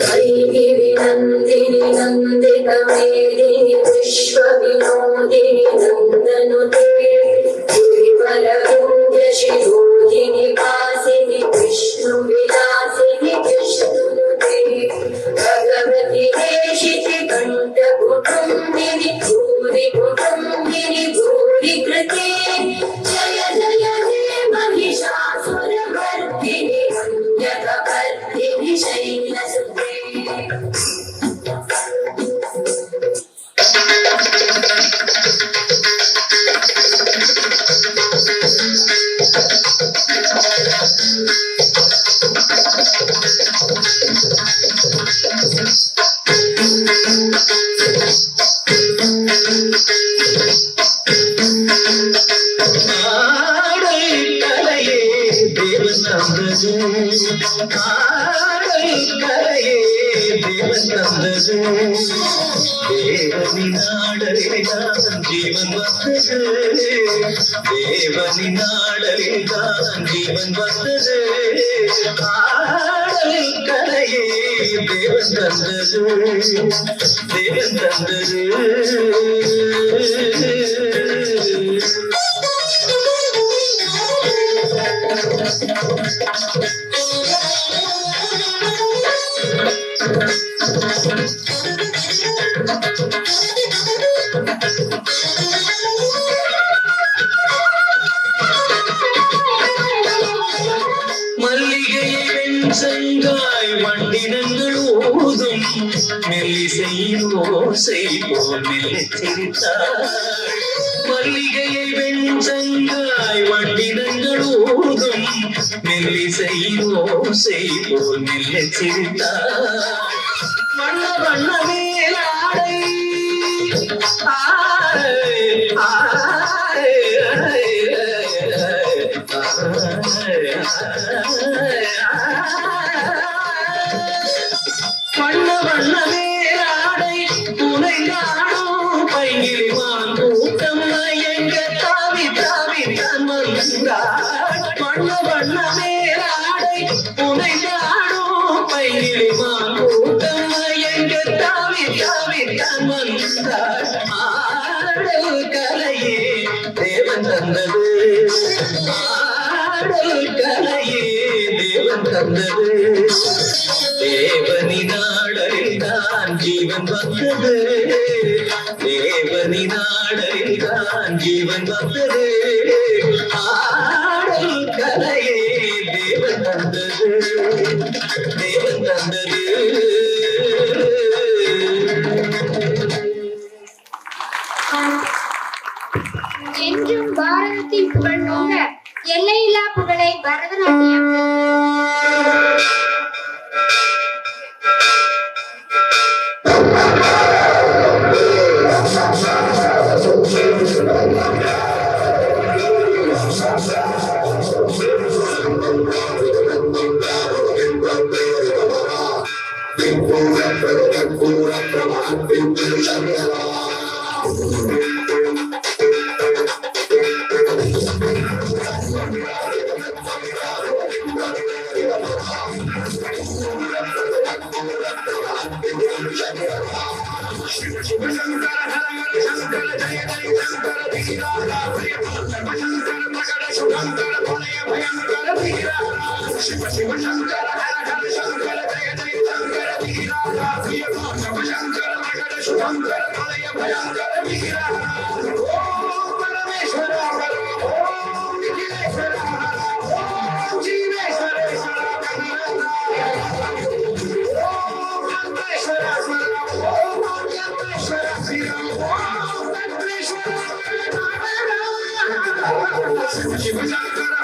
कैगिरि नन्दिनि नन्दित मेदिनि विश्व विनोदिनि नन्दनुते गिरिवरविन्द्य शिरोधिनि वासिनि विष्णु विलासिनि विष्णुनुते भगवति देशिति कण्ठ कुटुम्बिनि भूरि कुटुम्बिनि भूरि कृते जय जय हे महिषासुरमर्दिनि रम्यकपर्दिनि शैलसुते। தேவனி நாடலில்தான் ஜீவன் வந்தது, தேவனி நாடலில்தான் ஜீவன் வந்தது, ஆடல் கலையே தேவன் தந்தது, தேவன் தந்தது. மல்லிகையை வெண்சங்காய் வண்டினங்கள் ஊதும் மெல்லிசையின் ஓசை போல் மெல்லச் சிரித்தாள். மல்லிகையை வெண்சங்காய் வண்டினங்கள் ஊதும் மெல்லிசையின் ஓசை போல் மெல்லச் சிரித்தாள். வண்ண வண்ண மேலாடை வண்ண வண்ண மேலாடை புனைந்தாடும் பைங்கிலிவான் கூட்டம் எங்க தாவி தாவி தான் வந்தாள். வண்ண வண்ண மேலாடை புனைந்தாடும் பைங்கிலிவான் கூட்டம் எங்க தாவி தாவி தான் வந்தாள். ஆடல் கலையே தேவன் தந்தது, ஆடல் கலையே தேவன் தந்தது, தேவனி நாடலில் தான் ஜீவன் வந்தது, தேவனி நாடலில் தான் ஜீவன் வந்தது, ஆடல் கலையே தேவன் தந்தது, தேவன் தந்தது. என்றும் பாரதத்தின் புகழ் ஓங்க எல்லையில்லா புகழை பரதநாட்டியம். Shiva Shankara